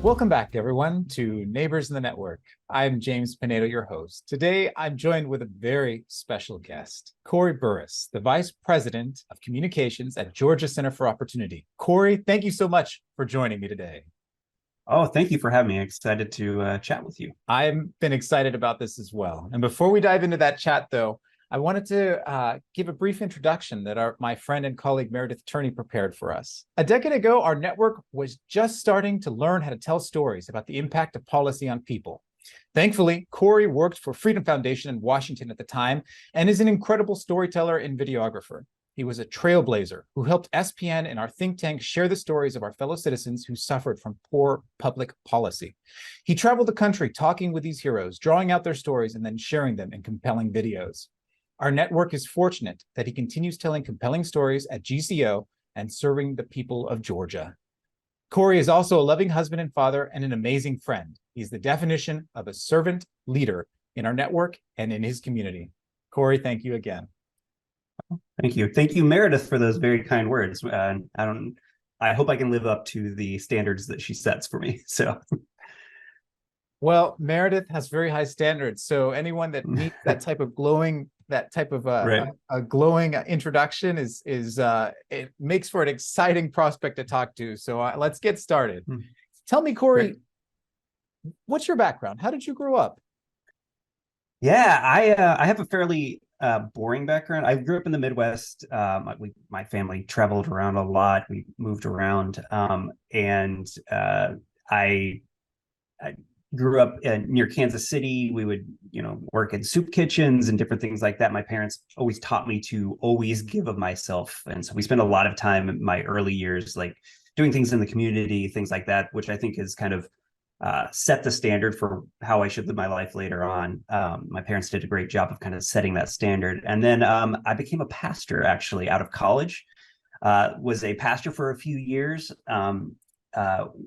Welcome back, everyone, to Neighbors in the Network. I'm James Pinedo, your host. Today, I'm joined with a very special guest, Corey Burris, the Vice President of Communications at Georgia Center for Opportunity. Corey, thank you so much for joining me today. Oh, thank you for having me. Excited to chat with you. I've been excited about this as well. And before we dive into that chat, though, I wanted to give a brief introduction that my friend and colleague Meredith Turney prepared for us. A decade ago, our network was just starting to learn how to tell stories about the impact of policy on people. Thankfully, Corey worked for Freedom Foundation in Washington at the time and is an incredible storyteller and videographer. He was a trailblazer who helped SPN and our think tank share the stories of our fellow citizens who suffered from poor public policy. He traveled the country talking with these heroes, drawing out their stories, and then sharing them in compelling videos. Our network is fortunate that he continues telling compelling stories at GCO and serving the people of Georgia. Corey is also a loving husband and father and an amazing friend. He's the definition of a servant leader in our network and in his community. Corey, thank you again. Thank you. Thank you, Meredith, for those very kind words. I hope I can live up to the standards that she sets for me. So. Well, Meredith has very high standards. So anyone that meets that type of glowing Right. a glowing introduction is it makes for an exciting prospect to talk to. So let's get started. Tell me, Corey, Great. What's your background? How did you grow up? Yeah, I have a fairly boring background. I grew up in the Midwest. My family traveled around a lot. We moved around, and I grew up near Kansas City. We would, work in soup kitchens and different things like that. My parents always taught me to always give of myself. And so we spent a lot of time in my early years, like doing things in the community, things like that, which I think is kind of set the standard for how I should live my life later on. My parents did a great job of kind of setting that standard. And then I became a pastor actually out of college, was a pastor for a few years.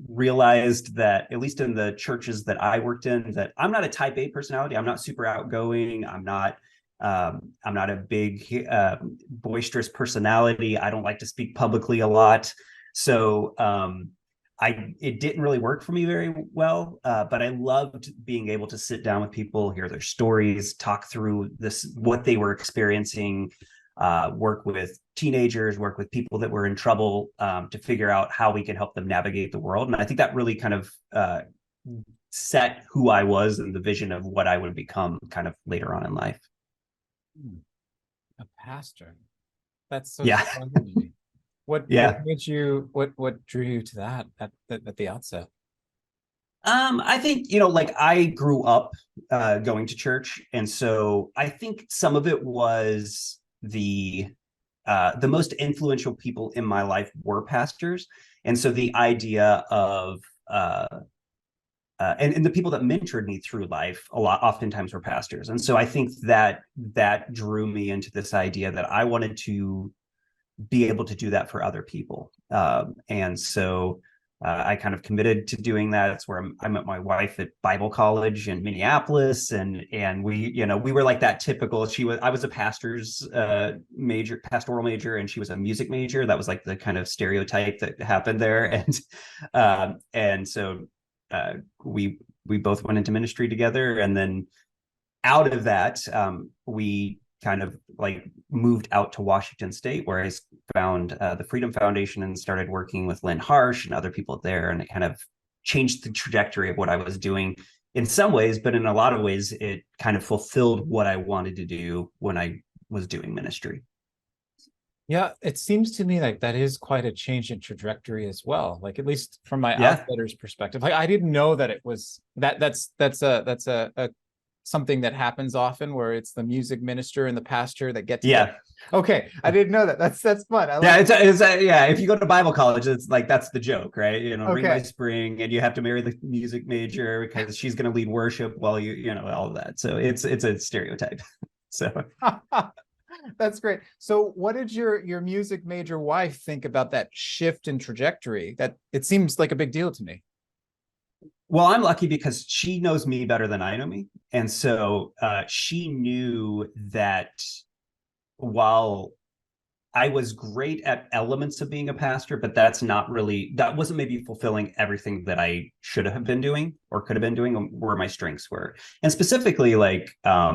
Realized that, at least in the churches that I worked in, that I'm not a type A personality. I'm not super outgoing. I'm not a big boisterous personality. I don't like to speak publicly a lot. So it didn't really work for me very well, but I loved being able to sit down with people, hear their stories, talk through what they were experiencing, work with teenagers, work with people that were in trouble, to figure out how we can help them navigate the world. And I think that really kind of set who I was and the vision of what I would become kind of later on in life. A pastor. That's so Yeah. surprising to me. What drew you to that at the outset? I think, like I grew up going to church. And so I think some of it was the most influential people in my life were pastors. And so the idea of and the people that mentored me through life oftentimes were pastors. And so I think that drew me into this idea that I wanted to be able to do that for other people. And so I kind of committed to doing that. It's where I met my wife at Bible college in Minneapolis, and we were like that typical. I was a pastoral major, and she was a music major. That was like the kind of stereotype that happened there, and so we both went into ministry together, and then out of that, we kind of like moved out to Washington State, where I found the Freedom Foundation and started working with Lynn Harsh and other people there. And it kind of changed the trajectory of what I was doing in some ways, but in a lot of ways, it kind of fulfilled what I wanted to do when I was doing ministry. Yeah, it seems to me like that is quite a change in trajectory as well. Like, at least from my Yeah. outsider's perspective, like I didn't know that it was that's a something that happens often, where it's the music minister and the pastor that get together. Yeah. Okay, I didn't know that. That's fun. Yeah, it's yeah. If you go to Bible college, it's like that's the joke, right? Ring my spring, and you have to marry the music major because she's going to lead worship while all of that. So it's a stereotype. So that's great. So what did your music major wife think about that shift in trajectory? That it seems like a big deal to me. Well, I'm lucky because she knows me better than I know me. And so she knew that while I was great at elements of being a pastor, but that wasn't maybe fulfilling everything that I should have been doing or could have been doing, where my strengths were. And specifically, like, I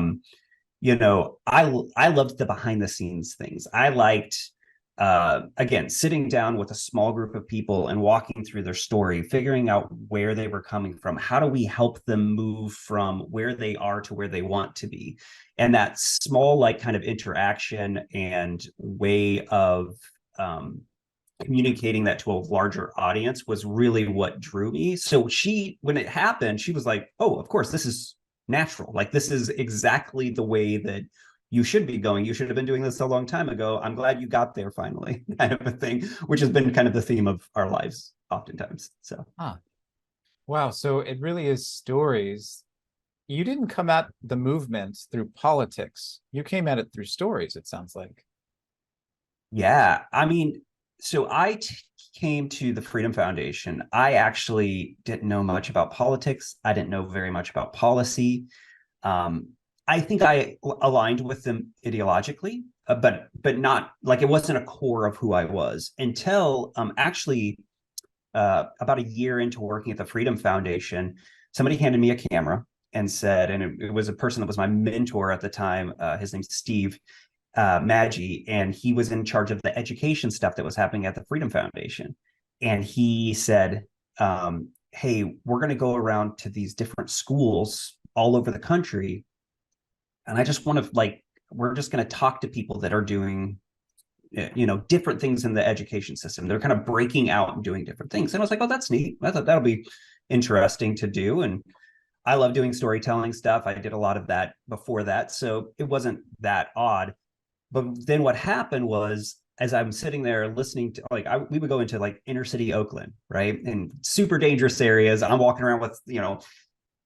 loved the behind the scenes things. I liked, again, sitting down with a small group of people and walking through their story, figuring out where they were coming from. How do we help them move from where they are to where they want to be? And that small, like, kind of interaction and way of communicating that to a larger audience was really what drew me. So when it happened, she was like, oh, of course, this is natural. Like, this is exactly the way that you should be going. You should have been doing this a long time ago. I'm glad you got there finally, kind of a thing, which has been kind of the theme of our lives oftentimes. So, Wow. So it really is stories. You didn't come at the movement through politics. You came at it through stories, it sounds like. yeah, I mean, so came to the Freedom Foundation. I actually didn't know much about politics. I didn't know very much about policy. I think I aligned with them ideologically, but not like, it wasn't a core of who I was until actually about a year into working at the Freedom Foundation. Somebody handed me a camera and said, and it was a person that was my mentor at the time. His name's Steve Maggi, and he was in charge of the education stuff that was happening at the Freedom Foundation. And he said, hey, we're going to go around to these different schools all over the country. And I just want to, like, we're just going to talk to people that are doing, different things in the education system. They're kind of breaking out and doing different things. And I was like, oh, that's neat. I thought that'll be interesting to do. And I love doing storytelling stuff. I did a lot of that before that, so it wasn't that odd. But then what happened was, as I'm sitting there listening to, like, we would go into like inner city Oakland, right? And super dangerous areas. I'm walking around with,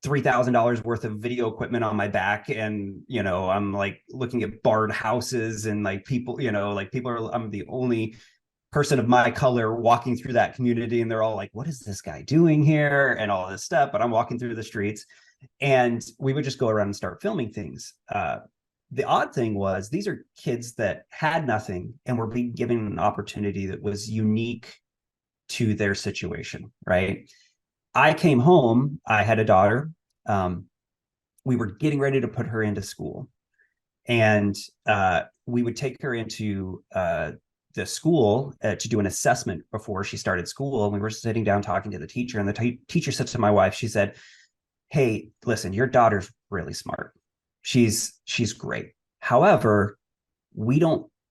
$3,000 worth of video equipment on my back. And, I'm like looking at barred houses and like people, I'm the only person of my color walking through that community. And they're all like, what is this guy doing here? And all this stuff. But I'm walking through the streets, and we would just go around and start filming things. The odd thing was, these are kids that had nothing and were being given an opportunity that was unique to their situation, right? I came home, I had a daughter. We were getting ready to put her into school. And we would take her into the school to do an assessment before she started school. And we were sitting down talking to the teacher, and the teacher said to my wife, she said, hey, listen, your daughter's really smart. She's great. However,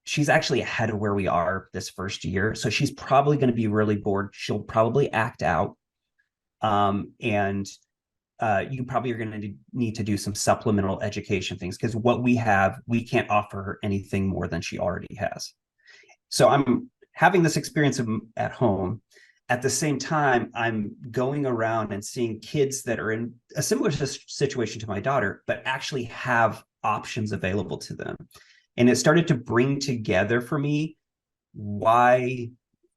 she's actually ahead of where we are this first year. So she's probably going to be really bored. She'll probably act out. And you probably are going to need to do some supplemental education things, because what we can't offer her anything more than she already has. So I'm having this experience at home. At the same time, I'm going around and seeing kids that are in a similar situation to my daughter, but actually have options available to them. And it started to bring together for me why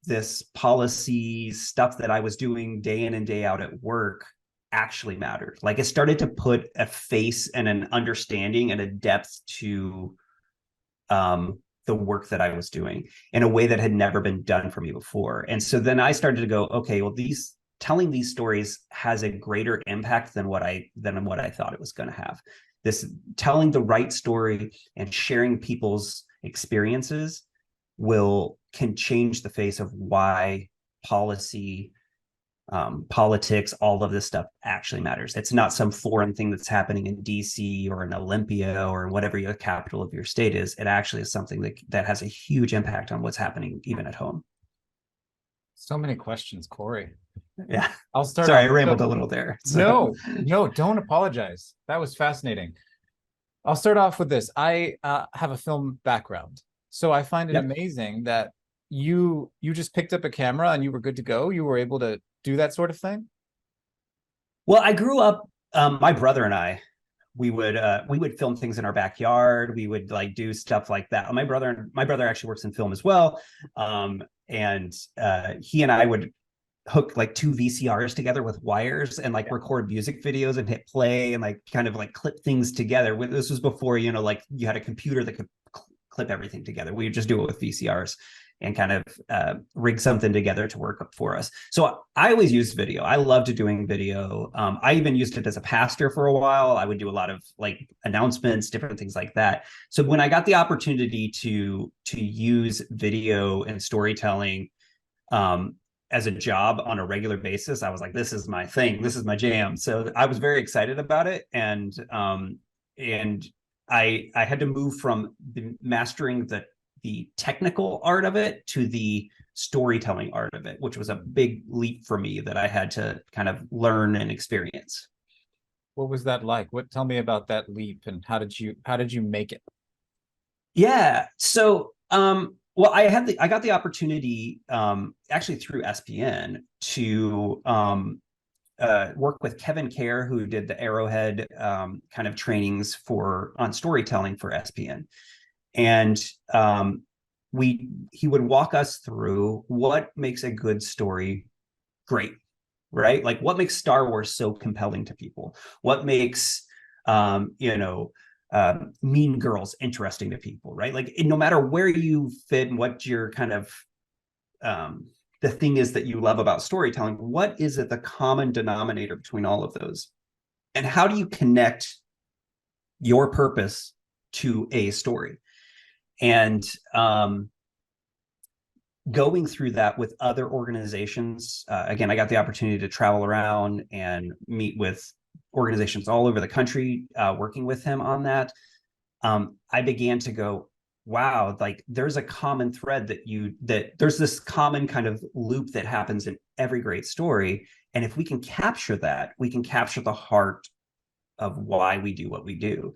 this policy stuff that I was doing day in and day out at work actually mattered. Like, it started to put a face and an understanding and a depth to the work that I was doing in a way that had never been done for me before. And so then I started to go, okay, well, telling these stories has a greater impact than what I thought it was going to have. This telling the right story and sharing people's experiences can change the face of why policy, politics, all of this stuff actually matters. It's not some foreign thing that's happening in DC or in Olympia or whatever your capital of your state is. It actually is something that has a huge impact on what's happening even at home. So many questions, Corey. Yeah. I'll start. Sorry, I rambled a little there. So. No, don't apologize. That was fascinating. I'll start off with this. I have a film background, so I find it amazing that you just picked up a camera and you were good to go. You were able to do that sort of thing. Well, I grew up. My brother and I, we would film things in our backyard. We would like do stuff like that. My brother actually works in film as well, and he and I would hook like two VCRs together with wires and like record music videos and hit play and like kind of like clip things together. This was before, like you had a computer that could clip everything together. We would just do it with VCRs and kind of rig something together to work for us. So I always used video. I loved doing video. I even used it as a pastor for a while. I would do a lot of like announcements, different things like that. So when I got the opportunity to use video and storytelling as a job on a regular basis, I was like, this is my thing. This is my jam. So I was very excited about it. And I had to move from mastering the technical art of it to the storytelling art of it, which was a big leap for me that I had to kind of learn and experience. What was that like? Tell me about that leap, and how did you make it? Yeah. So well, I got the opportunity actually through SPN to work with Kevin Kerr, who did the Arrowhead kind of trainings on storytelling for SPN. And he would walk us through what makes a good story great, right? Like what makes Star Wars so compelling to people? What makes Mean Girls interesting to people, right? Like no matter where you fit and what your kind of the thing is that you love about storytelling, what is it the common denominator between all of those? And how do you connect your purpose to a story? And going through that with other organizations, again, I got the opportunity to travel around and meet with organizations all over the country, working with him on that. I began to go, wow, like there's a common thread that there's this common kind of loop that happens in every great story. And if we can capture that, we can capture the heart of why we do what we do.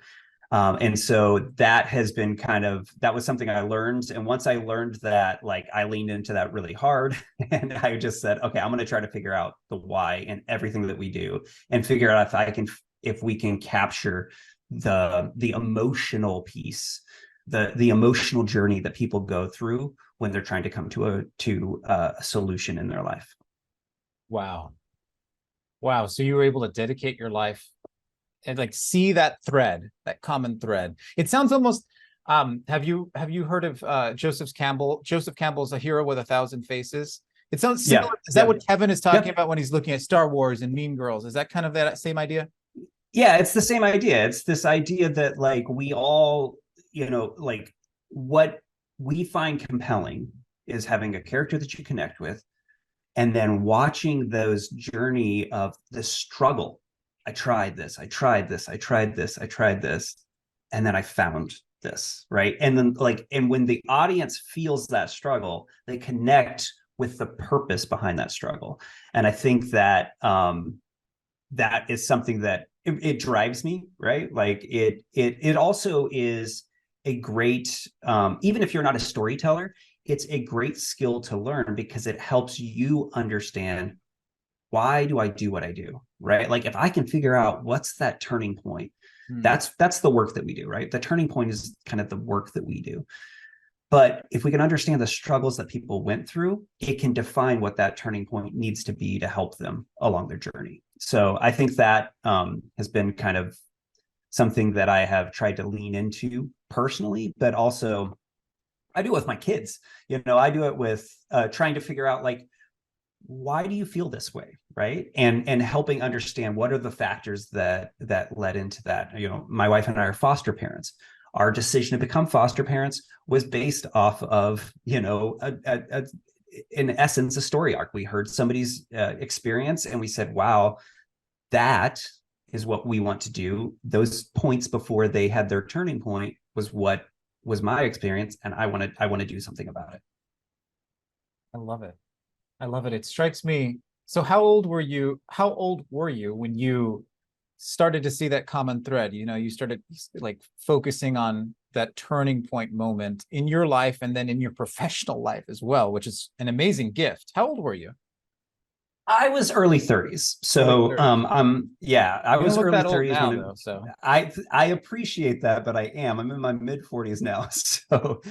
And so that has been that was something I learned. And once I learned that, like I leaned into that really hard and I just said, okay, I'm going to try to figure out the why in everything that we do and figure out if we can capture the emotional piece, the emotional journey that people go through when they're trying to come to a solution in their life. Wow. So you were able to dedicate your life and like see that thread, that common thread. It sounds almost have you heard of Joseph Campbell? Joseph Campbell's A Hero with a Thousand Faces. It sounds similar. Is that what Kevin is talking about when he's looking at Star Wars and Mean Girls? Is that kind of that same idea? Yeah, it's the same idea. It's this idea that like we all, like what we find compelling is having a character that you connect with and then watching those journey of the struggle. I tried this, and then I found this, right? And then and when the audience feels that struggle, they connect with the purpose behind that struggle. And I think that that is something that it drives me, right? Like it also is a great, even if you're not a storyteller, it's a great skill to learn because it helps you understand, why do I do what I do, right? Like if I can figure out what's that turning point, that's the work that we do, right? The turning point is kind of the work that we do. But if we can understand the struggles that people went through, it can define what that turning point needs to be to help them along their journey. So I think that has been kind of something that I have tried to lean into personally, but also I do it with my kids. I do it with trying to figure out like, why do you feel this way, right? And helping understand what are the factors that led into that. My wife and I are foster parents. Our decision to become foster parents was based off of, in essence, a story arc. We heard somebody's experience and we said, wow, that is what we want to do. Those points before they had their turning point was what was my experience. And I want to do something about it. I love it. It strikes me. So how old were you when you started to see that common thread? You started like focusing on that turning point moment in your life and then in your professional life as well, which is an amazing gift. How old were you? I was early 30s. So I was early 30s now, though, so I appreciate that, but I'm in my mid 40s now. So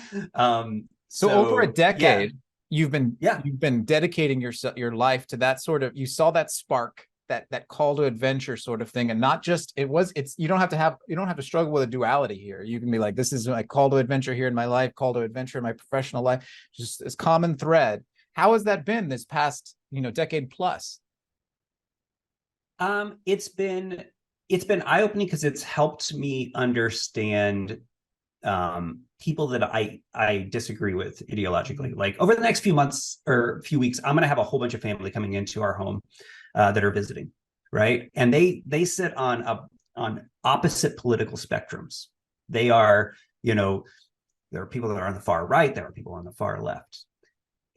over a decade, you've been dedicating your life to that sort of, you saw that spark that call to adventure sort of thing, and not just you don't have to struggle with a duality here. You can be like, this is my call to adventure here in my life, call to adventure in my professional life, just this common thread. How has that been this past, decade plus? It's been eye-opening because it's helped me understand people that I disagree with ideologically. Like over the next few months or few weeks, I'm going to have a whole bunch of family coming into our home that are visiting, right? And they sit on opposite political spectrums. They are, there are people that are on the far right, there are people on the far left.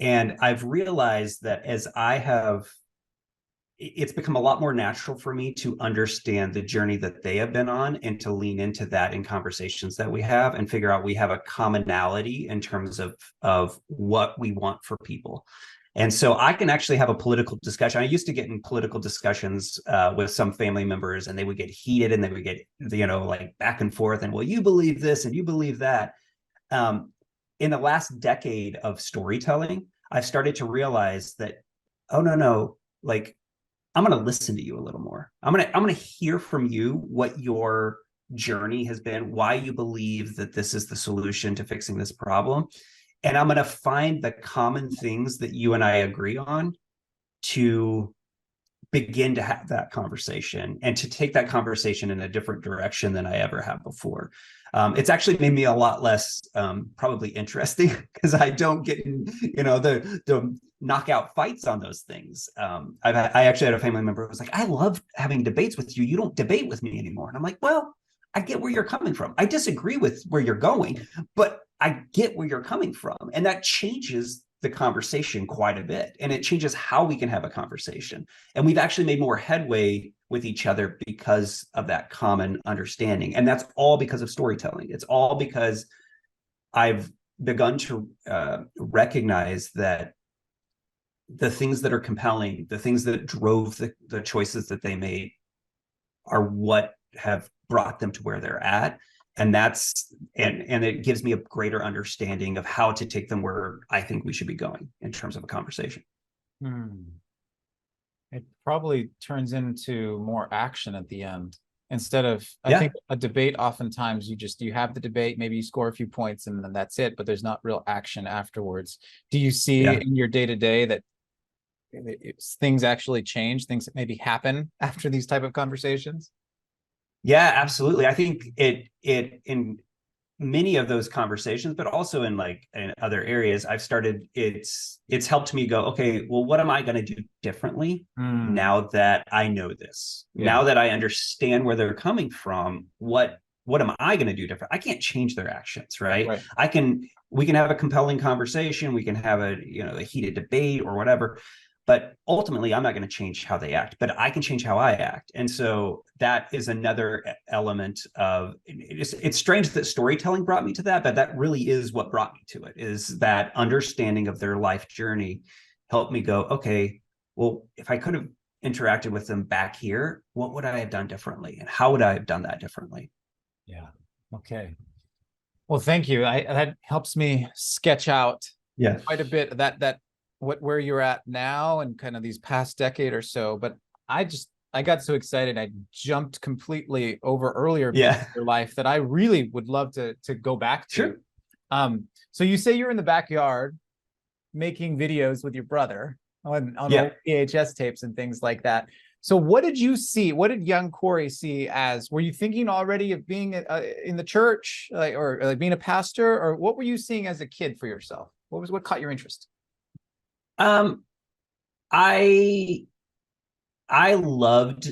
And I've realized that it's become a lot more natural for me to understand the journey that they have been on and to lean into that in conversations that we have and figure out we have a commonality in terms of what we want for people. And so I can actually have a political discussion. I used to get in political discussions with some family members, and they would get heated and they would get, like back and forth. And well, you believe this and you believe that. In the last decade of storytelling, I've started to realize that, oh, no, like, I'm going to listen to you a little more. I'm going to hear from you what your journey has been, why you believe that this is the solution to fixing this problem. And I'm going to find the common things that you and I agree on to begin to have that conversation and to take that conversation in a different direction than I ever have before. It's actually made me a lot less probably interesting because I don't get in, the knockout fights on those things. I actually had a family member who was like, I love having debates with you. You don't debate with me anymore. And I'm like, well, I get where you're coming from. I disagree with where you're going, but I get where you're coming from. And that changes the conversation quite a bit. And it changes how we can have a conversation. And we've actually made more headway with each other because of that common understanding. And that's all because of storytelling. It's all because I've begun to recognize that the things that are compelling, the things that drove the choices that they made are what have brought them to where they're at. And and it gives me a greater understanding of how to take them where I think we should be going in terms of a conversation. It probably turns into more action at the end instead of, I think a debate, oftentimes you have the debate, maybe you score a few points and then that's it, but there's not real action afterwards. Do you see in your day-to-day that things actually change, things that maybe happen after these type of conversations? Yeah, absolutely. I think it in many of those conversations, but also in other areas, it's helped me go, okay, well, what am I going to do differently now that I know this? Now that I understand where they're coming from, what am I going to do different? I can't change their actions, right? We can have a compelling conversation, we can have a heated debate or whatever, but ultimately, I'm not going to change how they act, but I can change how I act. And so that is another element of it's strange that storytelling brought me to that, but that really is what brought me to it, is that understanding of their life journey helped me go, okay, well, if I could have interacted with them back here, what would I have done differently? And how would I have done that differently? Yeah. Okay. Well, thank you. That helps me sketch out quite a bit of that where you're at now and kind of these past decade or so. But I got so excited, I jumped completely over earlier in your life that I really would love to go back to. Sure. So you say you're in the backyard making videos with your brother on old VHS tapes and things like that. So what did you see? What did young Corey see were you thinking already of being in the church, or being a pastor, or what were you seeing as a kid for yourself? What caught your interest? I loved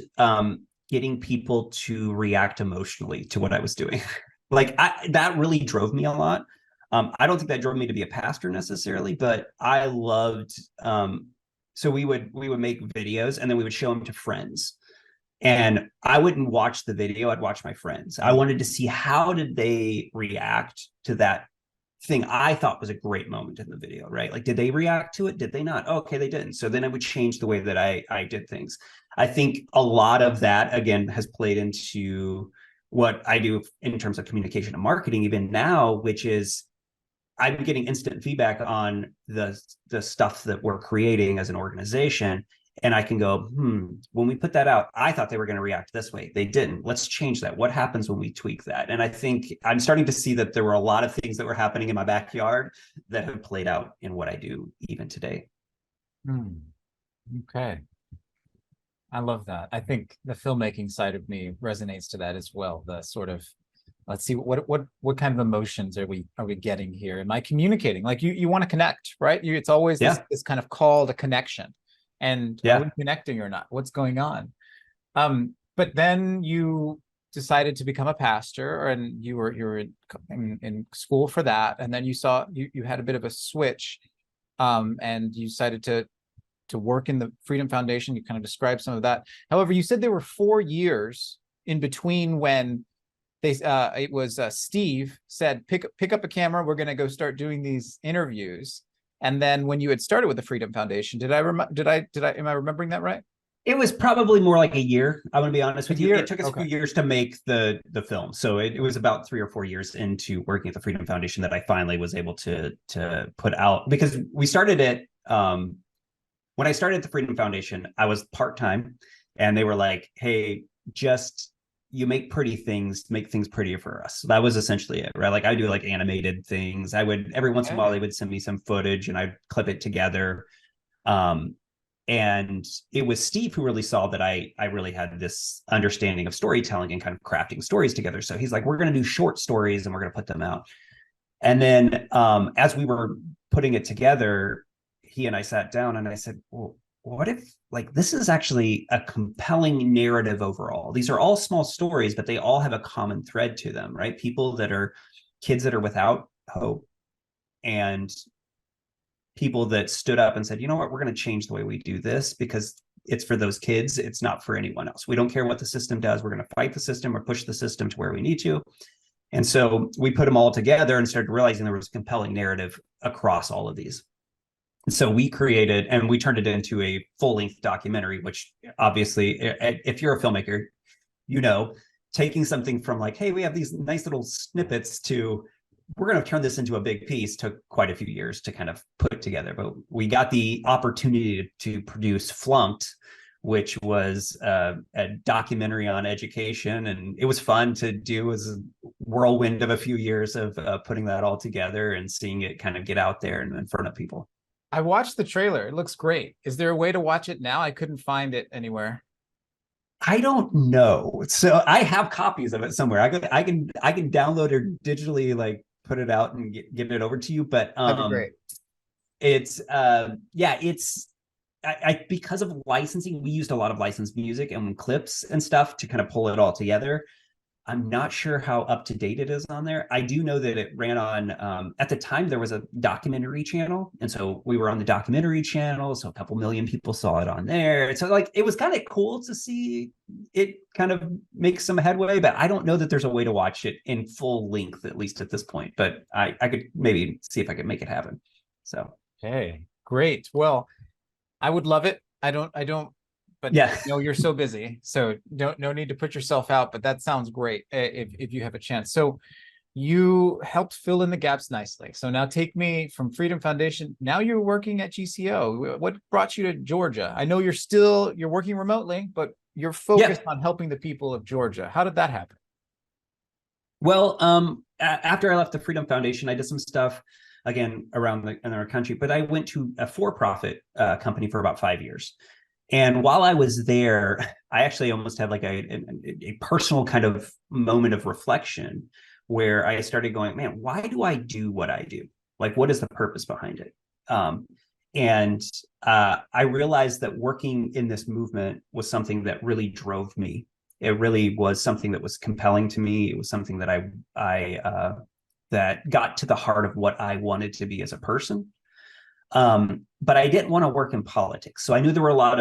getting people to react emotionally to what I was doing. That really drove me a lot. I don't think that drove me to be a pastor necessarily, but I loved so we would make videos and then we would show them to friends. And I wouldn't watch the video, I'd watch my friends. I wanted to see how did they react to that thing I thought was a great moment in the video, right? Like, did they react to it? Did they not? Oh, okay, they didn't. So then I would change the way that I did things. I think a lot of that, again, has played into what I do in terms of communication and marketing even now, which is I'm getting instant feedback on the stuff that we're creating as an organization. And I can go, when we put that out, I thought they were going to react this way. They didn't. Let's change that. What happens when we tweak that? And I think I'm starting to see that there were a lot of things that were happening in my backyard that have played out in what I do even today. Okay. I love that. I think the filmmaking side of me resonates to that as well. The sort of, let's see, what kind of emotions are we getting here? Am I communicating? Like you want to connect, right? It's always this kind of call to connection. And are we connecting or not? What's going on? But then you decided to become a pastor, and you were in school for that, and then you had a bit of a switch, and you decided to work in the Freedom Foundation. You kind of described some of that. However, you said there were 4 years in between when it was Steve said, pick up a camera, we're going to go start doing these interviews. And then when you had started with the Freedom Foundation, am I remembering that right? It was probably more like a year. I'm going to be honest with you. It took us Okay. a few years to make the film. So it was about 3 or 4 years into working at the Freedom Foundation that I finally was able to put out, because we started it, when I started the Freedom Foundation, I was part-time, and they were like, hey, just you make pretty things, make things prettier for us. So that was essentially it, right? Like I do like animated things. I would, every once in a while, they would send me some footage and I'd clip it together. And it was Steve who really saw that I really had this understanding of storytelling and kind of crafting stories together. So he's like, we're going to do short stories and we're going to put them out. And then as we were putting it together, he and I sat down and I said, well, what if like this is actually a compelling narrative overall? These are all small stories, but they all have a common thread to them, right? Kids that are without hope, and people that stood up and said, you know what, we're going to change the way we do this because it's for those kids. It's not for anyone else. We don't care what the system does. We're going to fight the system or push the system to where we need to. And so we put them all together and started realizing there was a compelling narrative across all of these. So we created, and we turned it into a full-length documentary, which obviously, if you're a filmmaker, you know, taking something from like, hey, we have these nice little snippets to, we're going to turn this into a big piece, took quite a few years to kind of put together. But we got the opportunity to produce Flunked, which was a documentary on education. And it was fun to do as a whirlwind of a few years of putting that all together and seeing it kind of get out there and in front of people. I watched the trailer. It looks great. Is there a way to watch it now? I couldn't find it anywhere. I don't know. So I have copies of it somewhere. I can download or digitally like put it out and get it over to you. But That'd be great. It's I because of licensing, we used a lot of licensed music and clips and stuff to kind of pull it all together. I'm not sure how up to date it is on there. I do know that it ran on, at the time, there was a documentary channel. And so we were on the documentary channel. So a couple million people saw it on there. So like, it was kind of cool to see it kind of make some headway, but I don't know that there's a way to watch it in full length, at least at this point, but I could maybe see if I could make it happen. So. Okay, great. Well, I would love it. I don't, but yeah, no, you're so busy, so no need to put yourself out, but that sounds great if you have a chance. So you helped fill in the gaps nicely. So now take me from Freedom Foundation. Now you're working at GCO. What brought you to Georgia? I know you're working remotely, but you're focused on helping the people of Georgia. How did that happen? Well, after I left the Freedom Foundation, I did some stuff again around in our country, but I went to a for-profit company for about 5 years. And while I was there, I actually almost had like a personal kind of moment of reflection where I started going, man, why do I do what I do? Like, what is the purpose behind it? And I realized that working in this movement was something that really drove me. It really was something that was compelling to me. It was something that I that got to the heart of what I wanted to be as a person. But I didn't want to work in politics. So I knew there are a lot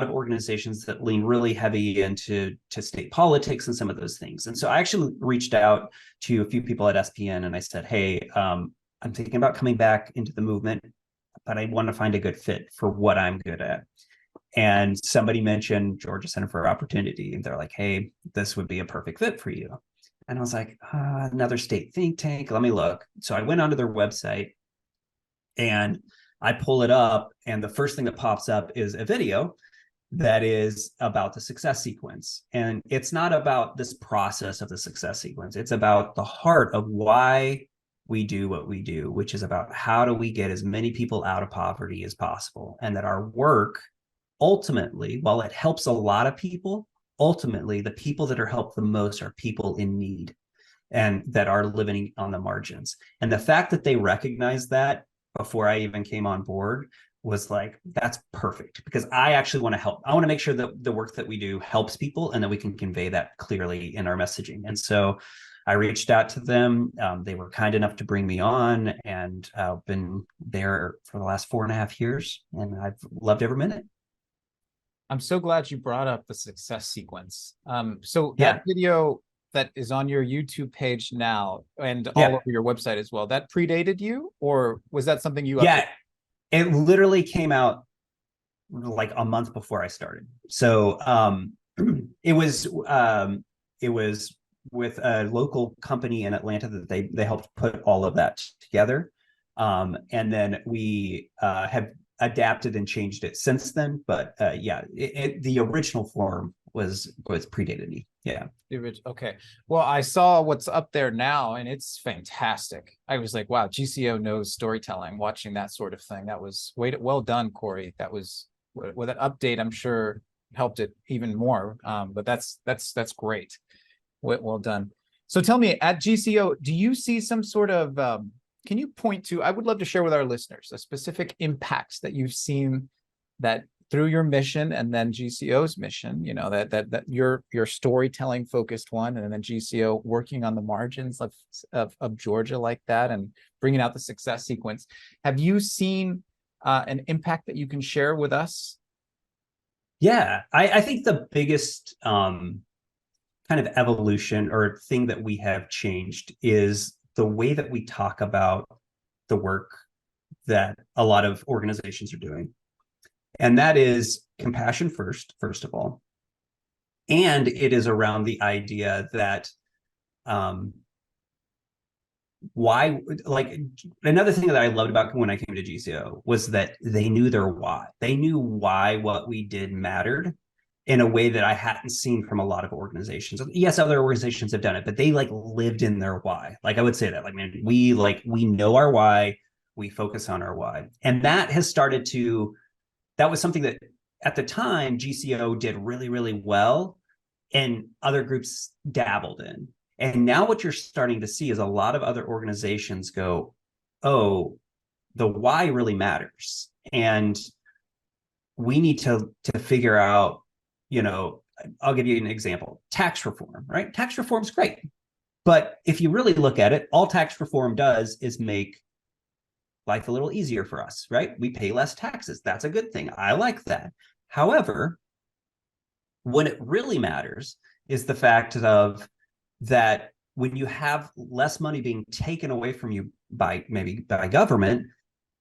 of organizations that lean really heavy into state politics and some of those things. And so I actually reached out to a few people at SPN and I said, hey, I'm thinking about coming back into the movement, but I want to find a good fit for what I'm good at. And somebody mentioned Georgia Center for Opportunity. And they're like, hey, this would be a perfect fit for you. And I was like, another state think tank. Let me look. So I went onto their website and I pull it up, and the first thing that pops up is a video that is about the success sequence. And it's not about this process of the success sequence. It's about the heart of why we do what we do, which is about how do we get as many people out of poverty as possible. And that our work ultimately, while it helps a lot of people, ultimately the people that are helped the most are people in need and that are living on the margins. And the fact that they recognize that before I even came on board was like, that's perfect, because I actually want to help. I want to make sure that the work that we do helps people and that we can convey that clearly in our messaging. And so I reached out to them. They were kind enough to bring me on, and I've been there for the last 4.5 years, and I've loved every minute. I'm so glad you brought up the success sequence. So that video that is on your YouTube page now and all over your website as well, that predated you, or was that something you updated? It literally came out like a month before I started. So it was with a local company in Atlanta that they helped put all of that together. And then we have adapted and changed it since then. But the original form was predated me. Yeah. Okay. Well, I saw what's up there now, and it's fantastic. I was like, wow, GCO knows storytelling, watching that sort of thing. That was well done, Corey. That was, with that update, I'm sure helped it even more. But that's great. Well done. So tell me, at GCO, do you see some sort of, can you point to, I would love to share with our listeners, a specific impacts that you've seen that through your mission, and then GCO's mission, you know, that your storytelling focused one, and then GCO working on the margins of Georgia like that, and bringing out the success sequence. Have you seen an impact that you can share with us? Yeah, I think the biggest kind of evolution or thing that we have changed is the way that we talk about the work that a lot of organizations are doing. And that is compassion first of all. And it is around the idea that why, like, another thing that I loved about when I came to GCO was that they knew their why. They knew why what we did mattered in a way that I hadn't seen from a lot of organizations. Yes, other organizations have done it, but they like lived in their why. Like I would say that, like, man, we know our why, we focus on our why. And that has started to, that was something that at the time GCO did really, really well, and other groups dabbled in. And now what you're starting to see is a lot of other organizations go, oh, the why really matters. And we need to figure out, you know, I'll give you an example. Tax reform, right? Tax reform is great. But if you really look at it, all tax reform does is make life a little easier for us, right? We pay less taxes. That's a good thing. I like that. However, when it really matters is the fact of that when you have less money being taken away from you by government,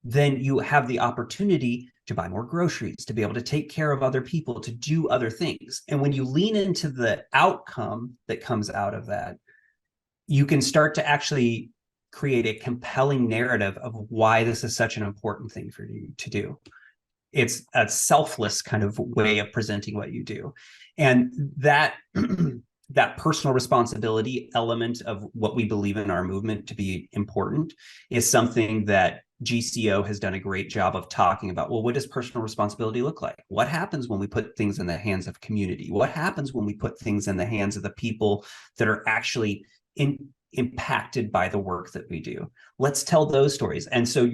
then you have the opportunity to buy more groceries, to be able to take care of other people, to do other things. And when you lean into the outcome that comes out of that, you can start to actually create a compelling narrative of why this is such an important thing for you to do. It's a selfless kind of way of presenting what you do. And that that personal responsibility element of what we believe in our movement to be important is something that GCO has done a great job of talking about. Well, what does personal responsibility look like? What happens when we put things in the hands of community? What happens when we put things in the hands of the people that are actually impacted by the work that we do? Let's tell those stories. And so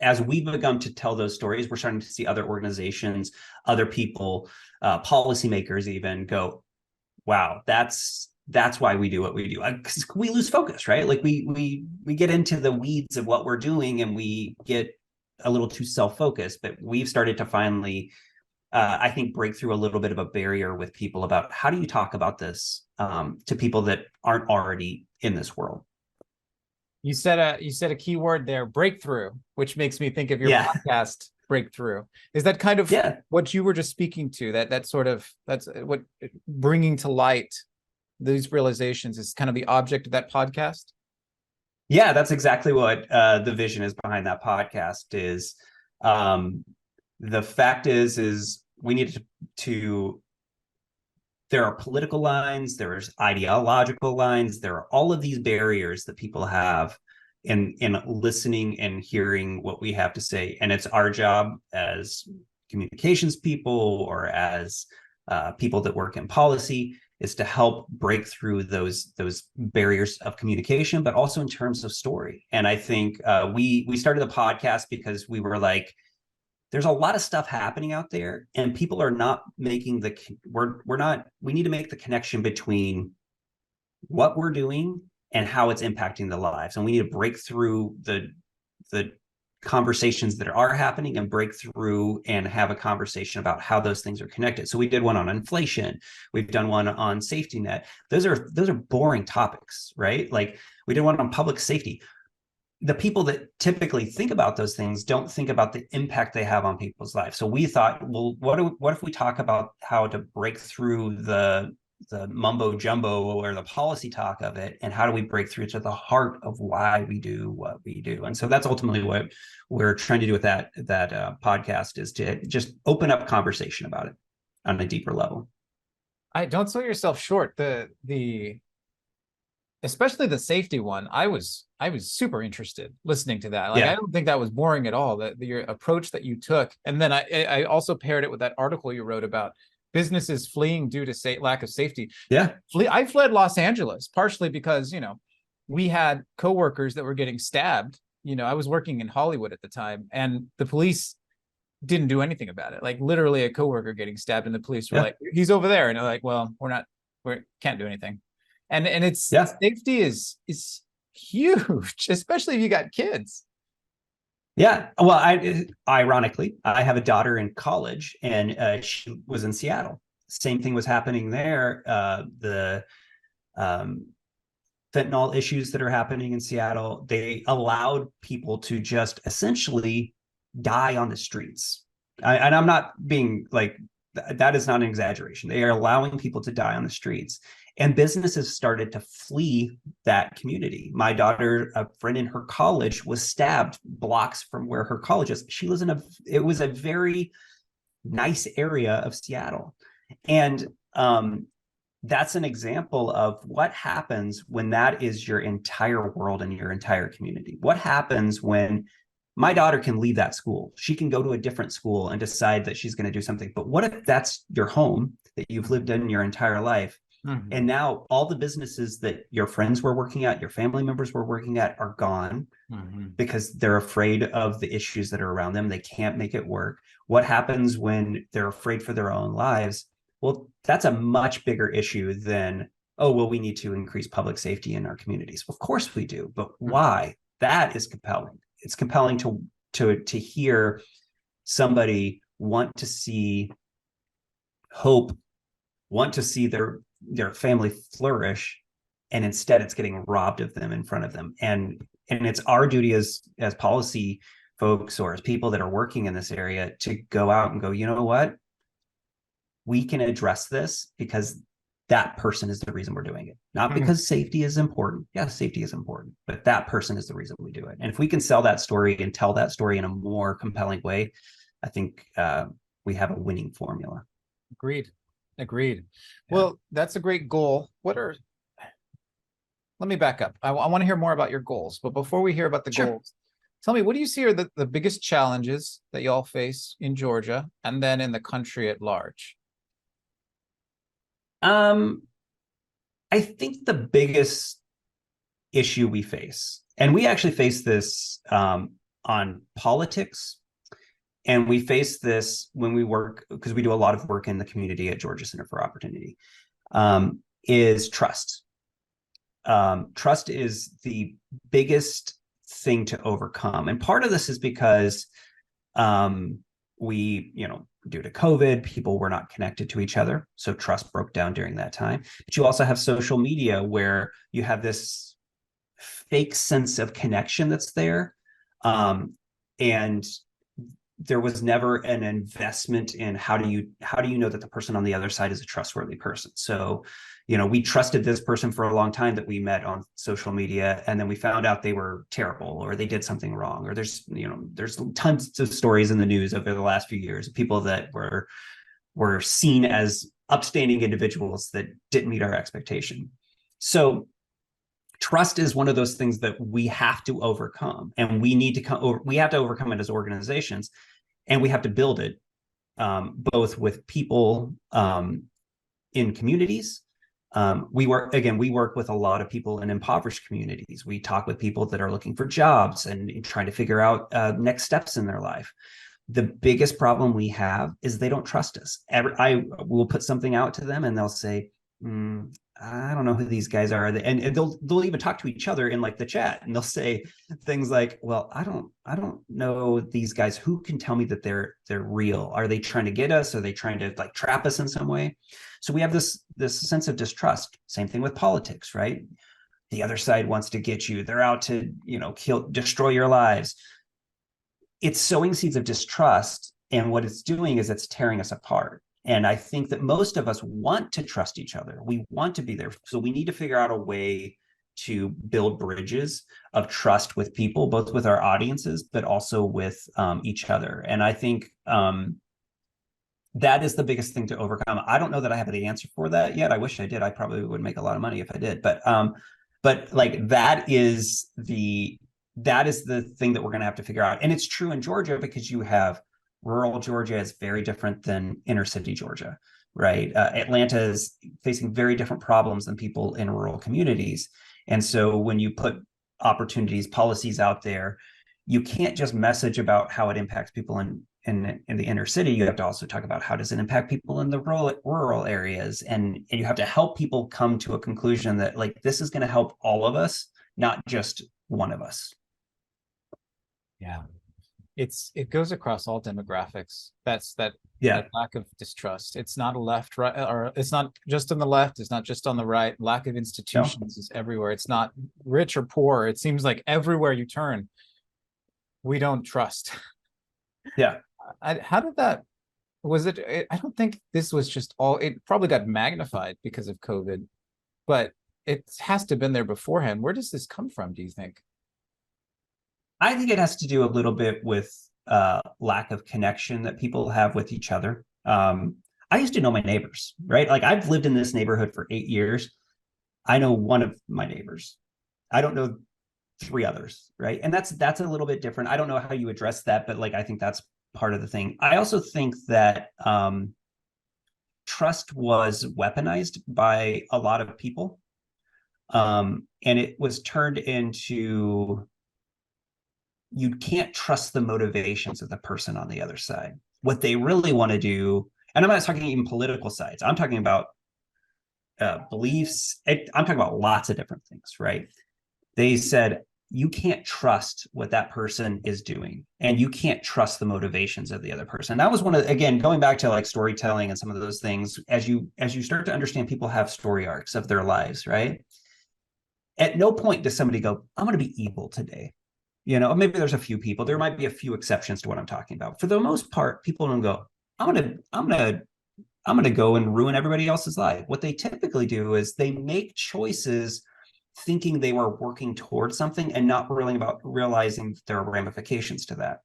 as we've begun to tell those stories, we're starting to see other organizations, other people, policymakers even go, wow, that's why we do what we do. Because we lose focus, right? Like we get into the weeds of what we're doing and we get a little too self-focused, but we've started to finally, I think, break through a little bit of a barrier with people about how do you talk about this to people that aren't already in this world. You said a key word there, breakthrough, which makes me think of your podcast, Breakthrough. Is that kind of what you were just speaking to? That's what bringing to light these realizations is kind of the object of that podcast? Yeah, that's exactly what the vision is behind that podcast is. The fact is we need to there are political lines, there's ideological lines, there are all of these barriers that people have in listening and hearing what we have to say. And it's our job as communications people or as people that work in policy is to help break through those barriers of communication, but also in terms of story. And I think we started the podcast because we were like, there's a lot of stuff happening out there, and people are not making we need to make the connection between what we're doing and how it's impacting the lives. And we need to break through the conversations that are happening and break through and have a conversation about how those things are connected. So we did one on inflation. We've done one on safety net. Those are boring topics, right? Like we did one on public safety. The people that typically think about those things don't think about the impact they have on people's lives. So we thought, well, what if we talk about how to break through the mumbo jumbo or the policy talk of it, and how do we break through to the heart of why we do what we do? And so that's ultimately what we're trying to do with that podcast, is to just open up conversation about it on a deeper level. I don't sell yourself short. The especially the safety one, I was super interested listening to that. Like, I don't think that was boring at all. Your approach that you took, and then I also paired it with that article you wrote about businesses fleeing due to lack of safety. Yeah, I fled Los Angeles partially because we had coworkers that were getting stabbed. I was working in Hollywood at the time, and the police didn't do anything about it. Like literally a coworker getting stabbed, and the police were like, "He's over there," and they're like, "Well, we can't do anything." And it's safety is huge, especially if you got kids. Yeah. Well, ironically, I have a daughter in college, and she was in Seattle. Same thing was happening there. The fentanyl issues that are happening in Seattle, they allowed people to just essentially die on the streets. And I'm not being like, that is not an exaggeration. They are allowing people to die on the streets. And businesses started to flee that community. My daughter, a friend in her college, was stabbed blocks from where her college is. She lives it was a very nice area of Seattle. And that's an example of what happens when that is your entire world and your entire community. What happens when my daughter can leave that school? She can go to a different school and decide that she's going to do something. But what if that's your home that you've lived in your entire life? Mm-hmm. And now all the businesses that your friends were working at, your family members were working at, are gone because they're afraid of the issues that are around them. They can't make it work. What happens when they're afraid for their own lives? Well, that's a much bigger issue than, oh, well, we need to increase public safety in our communities. Of course we do, but why? That is compelling. It's compelling to hear somebody want to see hope, want to see their family flourish, and instead it's getting robbed of them in front of them. And it's our duty as policy folks or as people that are working in this area to go out and go, you know what? We can address this because that person is the reason we're doing it. Not because safety is important. Yes, safety is important, but that person is the reason we do it. And if we can sell that story and tell that story in a more compelling way, I think we have a winning formula. Agreed. Yeah. Well, that's a great goal. Let me back up. I want to hear more about your goals, but before we hear about the goals, tell me, what do you see are the biggest challenges that y'all face in Georgia and then in the country at large? I think the biggest issue we face, and we actually face this on politics, and we face this when we work, because we do a lot of work in the community at Georgia Center for Opportunity, is trust. Trust is the biggest thing to overcome. And part of this is because due to COVID, people were not connected to each other. So trust broke down during that time. But you also have social media where you have this fake sense of connection that's there. And there was never an investment in how do you know that the person on the other side is a trustworthy person. So, we trusted this person for a long time that we met on social media, and then we found out they were terrible or they did something wrong, or there's tons of stories in the news over the last few years of people that were seen as upstanding individuals that didn't meet our expectation. So trust is one of those things that we have to overcome, and we have to overcome it as organizations, and we have to build it both with people in communities. We work with a lot of people in impoverished communities. We talk with people that are looking for jobs and trying to figure out next steps in their life. The biggest problem we have is they don't trust us. I will put something out to them and they'll say, I don't know who these guys are. And they'll even talk to each other in like the chat, and they'll say things like, well, I don't know these guys. Who can tell me that they're real? Are they trying to get us? Are they trying to like trap us in some way? So we have this sense of distrust. Same thing with politics, right? The other side wants to get you. They're out to, destroy your lives. It's sowing seeds of distrust, and what it's doing is it's tearing us apart. And I think that most of us want to trust each other. We want to be there. So we need to figure out a way to build bridges of trust with people, both with our audiences, but also with each other. And I think that is the biggest thing to overcome. I don't know that I have the answer for that yet. I wish I did. I probably would make a lot of money if I did. But like that is the thing that we're going to have to figure out. And it's true in Georgia because you have rural Georgia is very different than inner city Georgia, right? Atlanta is facing very different problems than people in rural communities. And so when you put opportunities, policies out there, you can't just message about how it impacts people in the inner city. You have to also talk about how does it impact people in the rural areas. And you have to help people come to a conclusion that like, this is going to help all of us, not just one of us. Yeah. It goes across all demographics. That lack of distrust. It's not a left, right, or it's not just on the left. It's not just on the right. Lack of institutions is everywhere. It's not rich or poor. It seems like everywhere you turn, we don't trust. Yeah. How did that? Was it? I don't think this was just all. It probably got magnified because of COVID, but it has to have been there beforehand. Where does this come from, do you think? I think it has to do a little bit with lack of connection that people have with each other. I used to know my neighbors, right? Like I've lived in this neighborhood for 8 years. I know one of my neighbors. I don't know 3 others, right? And that's a little bit different. I don't know how you address that, but like I think that's part of the thing. I also think that trust was weaponized by a lot of people, and it was turned into you can't trust the motivations of the person on the other side. What they really want to do, and I'm not talking even political sides. I'm talking about beliefs. I'm talking about lots of different things, right? They said, you can't trust what that person is doing, and you can't trust the motivations of the other person. That was one of, again, going back to like storytelling and some of those things, as you start to understand people have story arcs of their lives, right? At no point does somebody go, I'm going to be evil today. Maybe there's a few people, there might be a few exceptions to what I'm talking about. For the most part, people don't go, I'm gonna go and ruin everybody else's life. What they typically do is they make choices thinking they were working towards something and not really about realizing there are ramifications to that.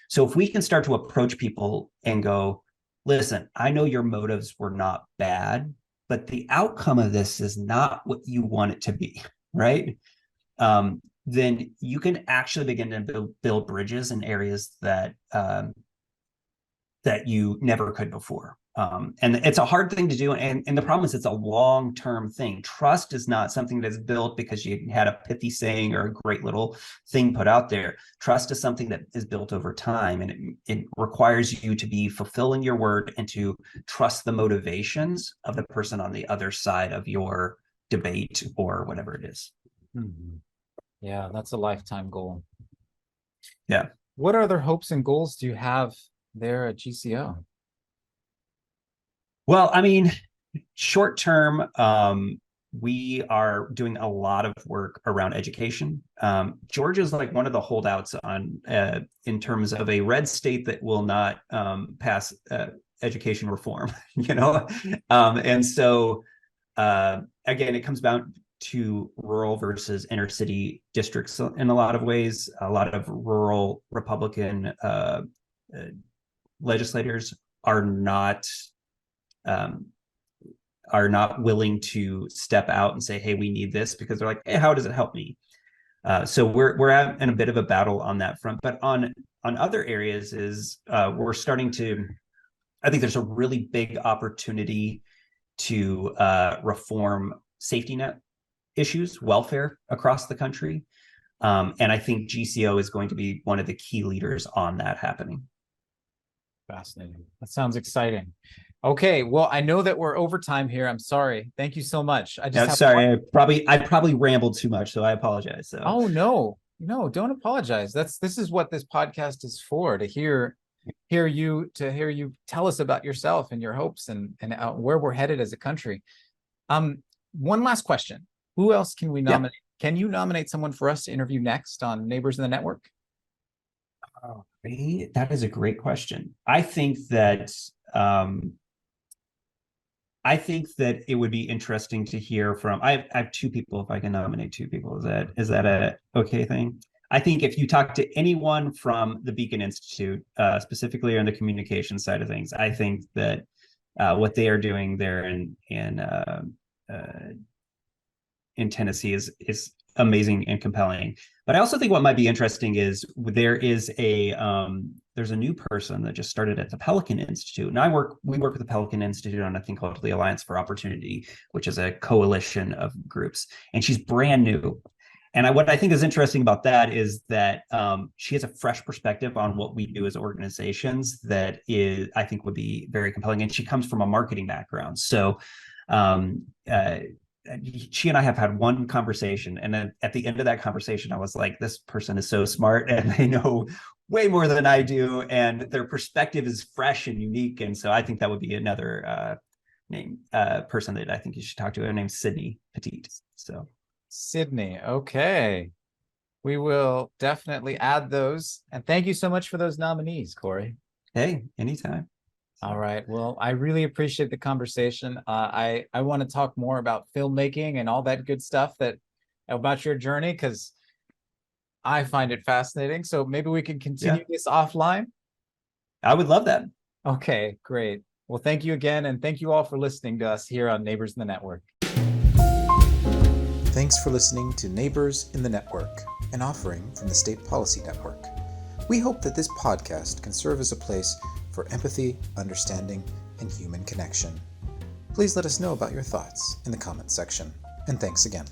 So if we can start to approach people and go, listen, I know your motives were not bad, but the outcome of this is not what you want it to be, right? Then you can actually begin to build bridges in areas that you never could before. And it's a hard thing to do. And the problem is it's a long-term thing. Trust is not something that's built because you had a pithy saying or a great little thing put out there. Trust is something that is built over time, and it requires you to be fulfilling your word and to trust the motivations of the person on the other side of your debate or whatever it is. Mm-hmm. Yeah, that's a lifetime goal. Yeah. What other hopes and goals do you have there at GCO? Well, I mean, short term, we are doing a lot of work around education. Georgia is like one of the holdouts on in terms of a red state that will not pass education reform, and so again, it comes down to rural versus inner city districts in a lot of ways. A lot of rural Republican legislators are not willing to step out and say, hey, we need this, because they're like, hey, how does it help me? So we're in a bit of a battle on that front. But on other areas is we're starting to, I think there's a really big opportunity to reform safety net issues, welfare across the country. And I think GCO is going to be one of the key leaders on that happening. Fascinating. That sounds exciting. Okay, well, I know that we're over time here. I'm sorry. Thank you so much. Sorry, I probably rambled too much, so I apologize. So. Oh no, don't apologize. This is what this podcast is for, to hear you tell us about yourself and your hopes and where we're headed as a country. One last question. Who else can we nominate? Yeah. Can you nominate someone for us to interview next on Neighbors in the Network? Oh, that is a great question. I think that it would be interesting to hear from. I have two people. If I can nominate two people, is that a okay thing? I think if you talk to anyone from the Beacon Institute, specifically on the communication side of things, I think that what they are doing there in Tennessee is amazing and compelling. But I also think what might be interesting is there's a new person that just started at the Pelican Institute. And we work with the Pelican Institute on a thing called the Alliance for Opportunity, which is a coalition of groups. And she's brand new. And what I think is interesting about that is that she has a fresh perspective on what we do as organizations that I think would be very compelling. And she comes from a marketing background. So she and I have had one conversation, and then at the end of that conversation, I was like, this person is so smart and they know way more than I do, and their perspective is fresh and unique. And so I think that would be another person that I think you should talk to. Her name's Sydney Petit. So Sydney, okay. We will definitely add those. And thank you so much for those nominees, Corey. Hey, anytime. All right. Well, I really appreciate the conversation. I want to talk more about filmmaking and all that good stuff about your journey, because I find it fascinating. So maybe we can continue this offline. I would love that. Okay, great. Well, thank you again. And thank you all for listening to us here on Neighbors in the Network. Thanks for listening to Neighbors in the Network, an offering from the State Policy Network. We hope that this podcast can serve as a place for empathy, understanding, and human connection. Please let us know about your thoughts in the comments section. And thanks again.